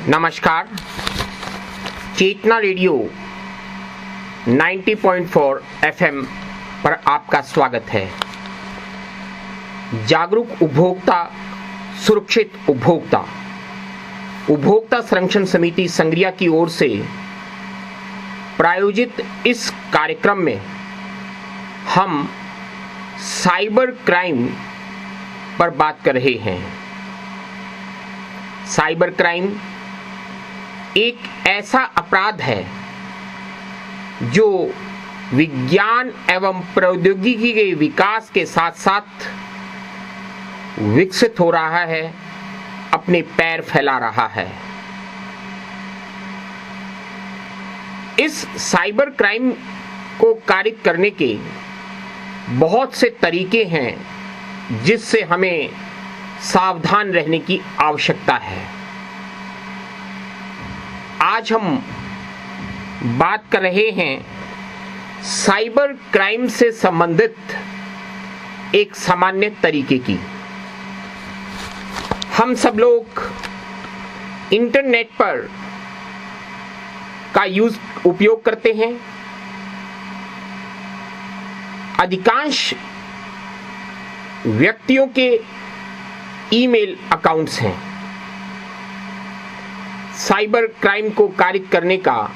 नमस्कार। चेतना radio 90.4 FM पर आपका स्वागत है। जागरूक उपभोक्ता सुरक्षित उपभोक्ता उपभोक्ता संरक्षण समिति संग्रिया की ओर से प्रायोजित इस कार्यक्रम में हम साइबर क्राइम पर बात कर रहे हैं। साइबर क्राइम एक ऐसा अपराध है जो विज्ञान एवं प्रौद्योगिकी के विकास के साथ साथ विकसित हो रहा है, अपने पैर फैला रहा है। इस साइबर क्राइम को कारित करने के बहुत से तरीके हैं जिससे हमें सावधान रहने की आवश्यकता है। आज हम बात कर रहे हैं साइबर क्राइम से संबंधित एक सामान्य तरीके की। हम सब लोग इंटरनेट पर का उपयोग करते हैं। अधिकांश व्यक्तियों के ईमेल अकाउंट्स हैं। साइबर क्राइम को कारित करने का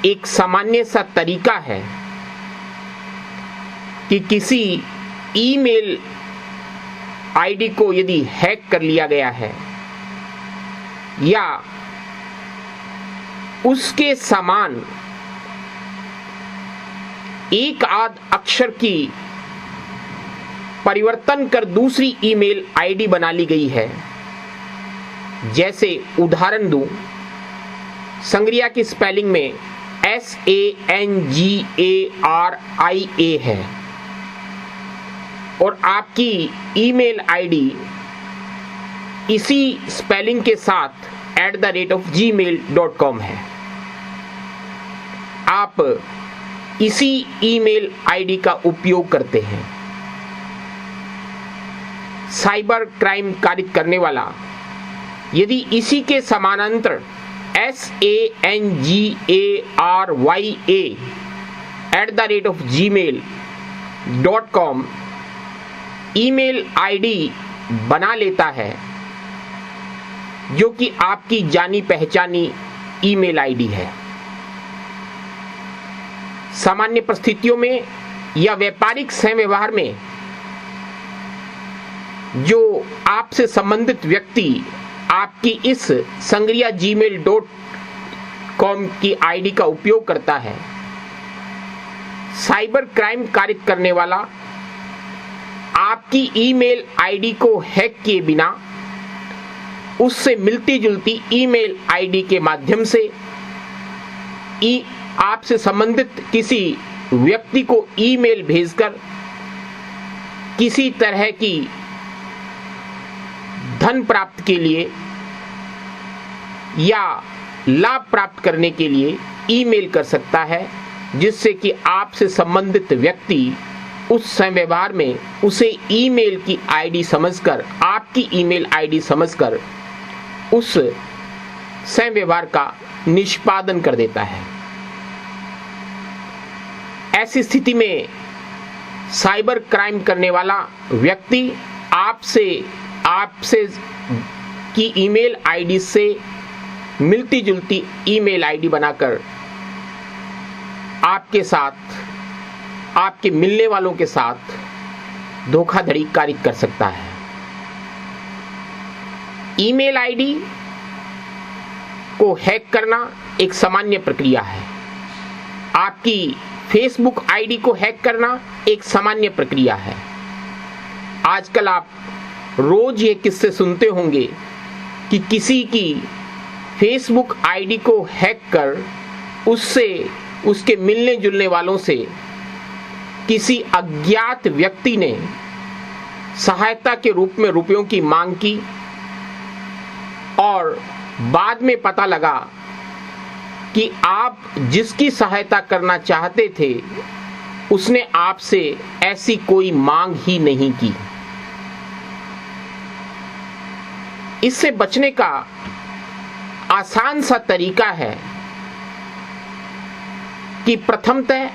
एक सामान्य सा तरीका है कि किसी ईमेल आईडी को यदि हैक कर लिया गया है या उसके समान एक आध अक्षर की परिवर्तन कर दूसरी ईमेल आईडी बना ली गई है। जैसे उदाहरण दूं, संग्रिया की स्पेलिंग में SANGARIA है और आपकी ईमेल आईडी इसी स्पेलिंग के साथ @gmail.com है। आप इसी ईमेल आईडी का उपयोग करते हैं। साइबर क्राइम कारित करने वाला यदि इसी के समानांतर SANGARYA @gmail.com ईमेल आईडी बना लेता है, जो कि आपकी जानी पहचानी ईमेल आईडी है। सामान्य परिस्थितियों में या व्यापारिक सहव्यवहार में जो आपसे संबंधित व्यक्ति आपकी इस संग्रिया gmail.com की आईडी का उपयोग करता है, साइबर क्राइम कारित करने वाला आपकी ईमेल आईडी को हैक किए बिना उससे मिलती जुलती ईमेल आईडी के माध्यम से आपसे संबंधित किसी व्यक्ति को ईमेल भेजकर किसी तरह की धन प्राप्त के लिए या लाभ प्राप्त करने के लिए ईमेल कर सकता है, जिससे कि आपसे संबंधित व्यक्ति उस व्यवहार में उसे ईमेल की आईडी समझकर, आपकी ईमेल आईडी समझकर उस व्यवहार का निष्पादन कर देता है। ऐसी स्थिति में साइबर क्राइम करने वाला व्यक्ति आपसे की ईमेल आईडी से मिलती जुलती ईमेल आईडी बनाकर आपके साथ, आपके मिलने वालों के साथ धोखाधड़ी कारित कर सकता है। ईमेल आईडी को हैक करना एक सामान्य प्रक्रिया है। आपकी फेसबुक आईडी को हैक करना एक सामान्य प्रक्रिया है। आजकल आप रोज ये किस्से सुनते होंगे कि किसी की फेसबुक आईडी को हैक कर उससे, उसके मिलने जुलने वालों से किसी अज्ञात व्यक्ति ने सहायता के रूप में रुपयों की मांग की और बाद में पता लगा कि आप जिसकी सहायता करना चाहते थे उसने आपसे ऐसी कोई मांग ही नहीं की। इससे बचने का आसान सा तरीका है कि प्रथमतः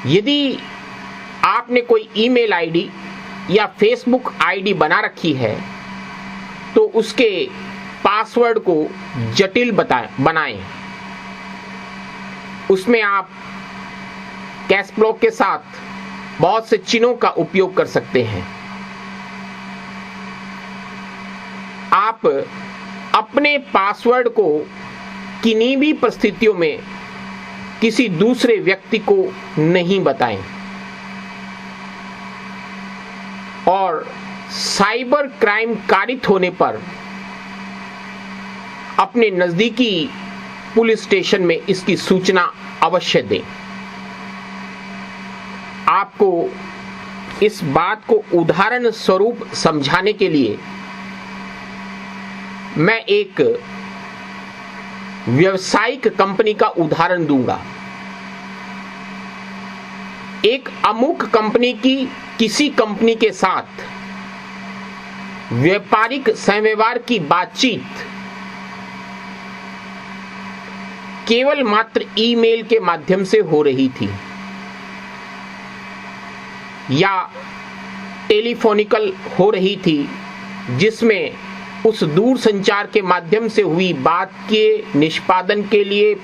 यदि आपने कोई ईमेल आईडी या फेसबुक आईडी बना रखी है तो उसके पासवर्ड को जटिल बनाएं। उसमें आप कैप्स लॉक के साथ बहुत से चिन्हों का उपयोग कर सकते हैं। आप अपने पासवर्ड को किन्हीं भी परिस्थितियों में किसी दूसरे व्यक्ति को नहीं बताएं और साइबर क्राइम कारित होने पर अपने नजदीकी पुलिस स्टेशन में इसकी सूचना अवश्य दें। आपको इस बात को उदाहरण स्वरूप समझाने के लिए मैं एक व्यावसायिक कंपनी का उदाहरण दूंगा। एक अमुक कंपनी की किसी कंपनी के साथ व्यापारिक सहव्यवहार की बातचीत केवल मात्र ईमेल के माध्यम से हो रही थी या टेलीफोनिकल हो रही थी, जिसमें उस दूर संचार के माध्यम से हुई बात के निष्पादन के लिए,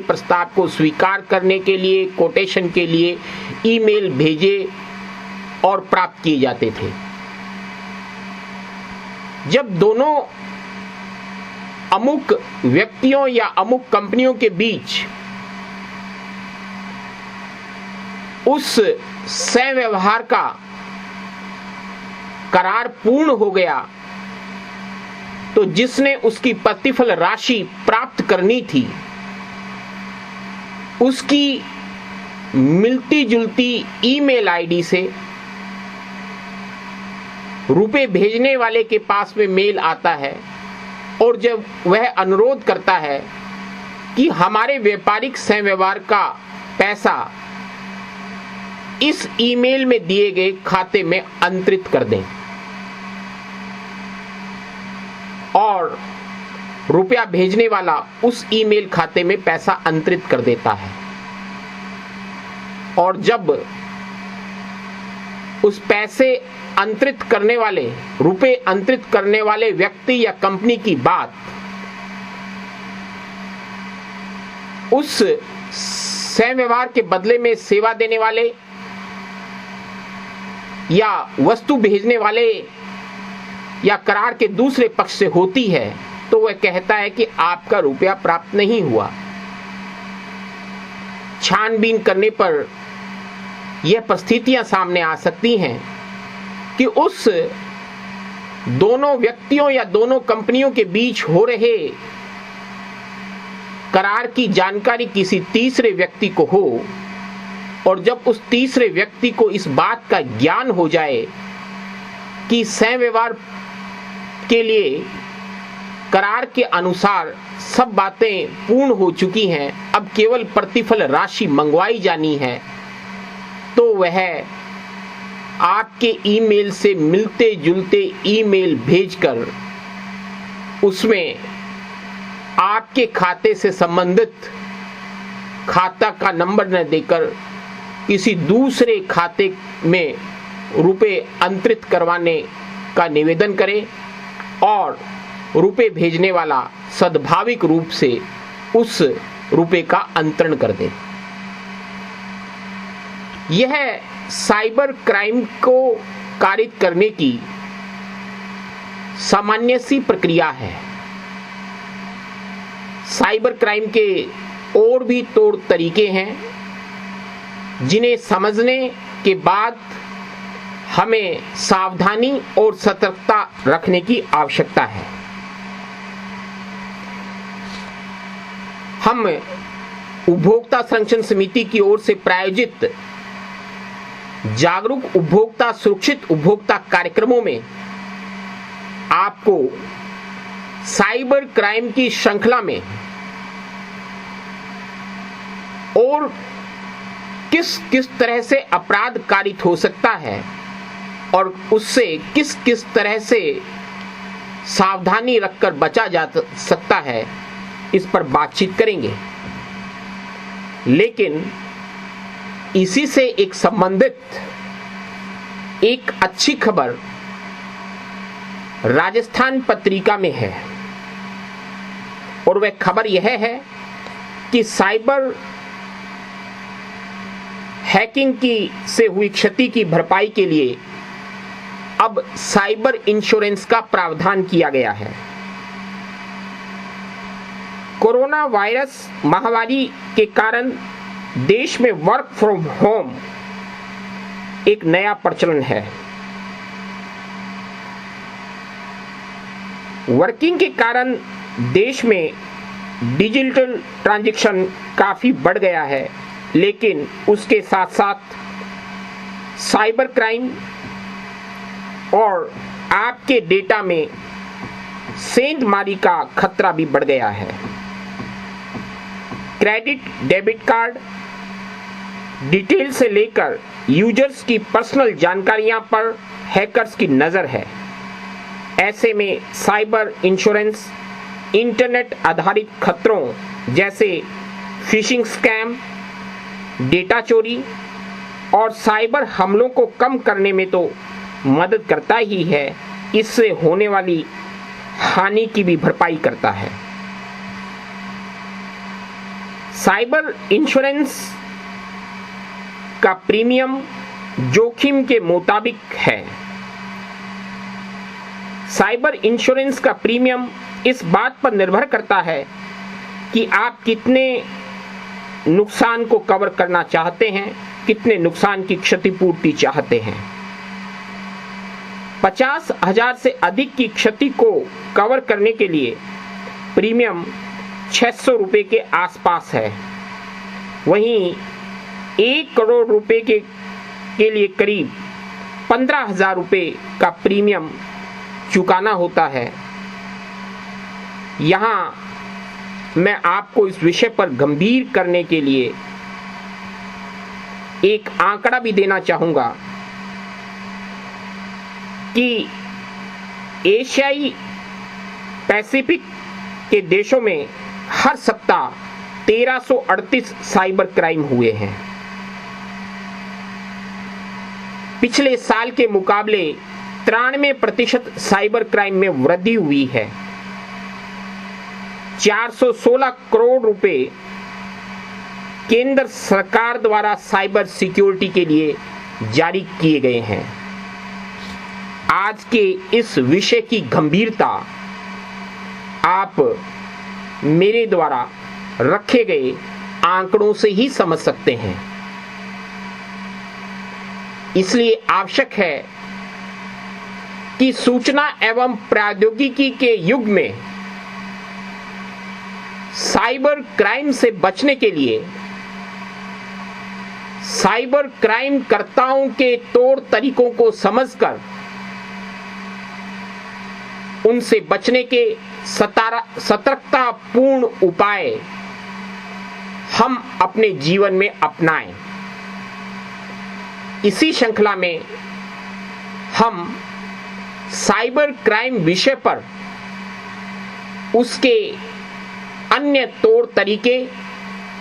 प्रस्ताव को स्वीकार करने के लिए, कोटेशन के लिए ईमेल भेजे और प्राप्त किए जाते थे। जब दोनों अमुक व्यक्तियों या अमुक कंपनियों के बीच उस सहव्यवहार का करार पूर्ण हो गया तो जिसने उसकी प्रतिफल राशि प्राप्त करनी थी उसकी मिलती जुलती ईमेल आईडी से रुपए भेजने वाले के पास में मेल आता है और जब वह अनुरोध करता है कि हमारे व्यापारिक सहव्यवहार का पैसा इस ईमेल में दिए गए खाते में अंतरित कर दें, और रुपया भेजने वाला उस ईमेल खाते में पैसा अंतरित कर देता है। और जब उस पैसे अंतरित करने वाले, रुपए अंतरित करने वाले व्यक्ति या कंपनी की बात उस सहव्यवहार के बदले में सेवा देने वाले या वस्तु भेजने वाले या करार के दूसरे पक्ष से होती है तो वह कहता है कि आपका रुपया प्राप्त नहीं हुआ। छानबीन करने पर यह परिस्थितियां सामने आ सकती हैं कि उस दोनों व्यक्तियों या दोनों कंपनियों के बीच हो रहे करार की जानकारी किसी तीसरे व्यक्ति को हो, और जब उस तीसरे व्यक्ति को इस बात का ज्ञान हो जाए कि सहव्यवहार के लिए करार के अनुसार सब बातें पूर्ण हो चुकी हैं, अब केवल प्रतिफल राशि मंगवाई जानी है, तो वह आपके ईमेल से मिलते जुलते ईमेल भेजकर उसमें आपके खाते से संबंधित खाता का नंबर न देकर किसी दूसरे खाते में रुपए अंतरित करवाने का निवेदन करे और रुपए भेजने वाला सद्भाविक रूप से उस रुपए का अंतरण कर दे। यह साइबर क्राइम को कारित करने की सामान्य सी प्रक्रिया है। साइबर क्राइम के और भी तौर तरीके हैं जिन्हें समझने के बाद हमें सावधानी और सतर्कता रखने की आवश्यकता है। हम उपभोक्ता संरक्षण समिति की ओर से प्रायोजित जागरूक उपभोक्ता सुरक्षित उपभोक्ता कार्यक्रमों में आपको साइबर क्राइम की श्रृंखला में और किस किस तरह से अपराध कारित हो सकता है और उससे किस किस तरह से सावधानी रखकर बचा जा सकता है, इस पर बातचीत करेंगे। लेकिन इसी से एक संबंधित एक अच्छी खबर राजस्थान पत्रिका में है, और वह खबर यह है कि साइबर हैकिंग से हुई क्षति की भरपाई के लिए अब साइबर इंश्योरेंस का प्रावधान किया गया है। कोरोना वायरस महामारी के कारण देश में वर्क फ्रॉम होम एक नया प्रचलन है। वर्किंग के कारण देश में डिजिटल ट्रांजैक्शन काफी बढ़ गया है, लेकिन उसके साथ साथ साइबर क्राइम और आपके डेटा में सेंधमारी का खतरा भी बढ़ गया है। क्रेडिट, डेबिट कार्ड डिटेल से लेकर यूजर्स की पर्सनल जानकारियां पर हैकर्स की नजर है। ऐसे में साइबर इंश्योरेंस इंटरनेट आधारित खतरों जैसे फिशिंग स्कैम, डेटा चोरी और साइबर हमलों को कम करने में तो मदद करता ही है, इससे होने वाली हानि की भी भरपाई करता है। साइबर इंश्योरेंस का प्रीमियम जोखिम के मुताबिक है। साइबर इंश्योरेंस का प्रीमियम इस बात पर निर्भर करता है कि आप कितने नुकसान को कवर करना चाहते हैं, कितने नुकसान की क्षतिपूर्ति चाहते हैं। 50,000 से अधिक की क्षति को कवर करने के लिए प्रीमियम 600 रुपए के आसपास है। वहीं 1 करोड़ रुपए के लिए करीब 15,000 रुपए का प्रीमियम चुकाना होता है। यहां मैं आपको इस विषय पर गंभीर करने के लिए एक आंकड़ा भी देना चाहूंगा कि एशियाई पैसिफिक के देशों में हर सप्ताह 1338 साइबर क्राइम हुए हैं। पिछले साल के मुकाबले 93% साइबर क्राइम में वृद्धि हुई है। 416 करोड़ रुपए केंद्र सरकार द्वारा साइबर सिक्योरिटी के लिए जारी किए गए हैं। आज के इस विषय की गंभीरता आप मेरे द्वारा रखे गए आंकड़ों से ही समझ सकते हैं। इसलिए आवश्यक है कि सूचना एवं प्रौद्योगिकी के युग में साइबर क्राइम से बचने के लिए साइबर क्राइम कर्ताओं के तौर तरीकों को समझकर उनसे बचने के सतर्कतापूर्ण उपाय हम अपने जीवन में अपनाएं। इसी श्रृंखला में हम साइबर क्राइम विषय पर उसके अन्य तौर तरीके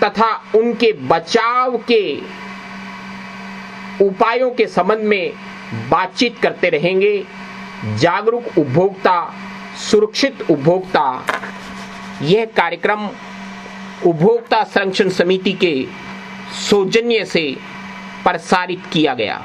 तथा उनके बचाव के उपायों के संबंध में बातचीत करते रहेंगे। जागरूक उपभोक्ता, सुरक्षित उपभोक्ता, यह कार्यक्रम उपभोक्ता संरक्षण समिति के सौजन्य से प्रसारित किया गया।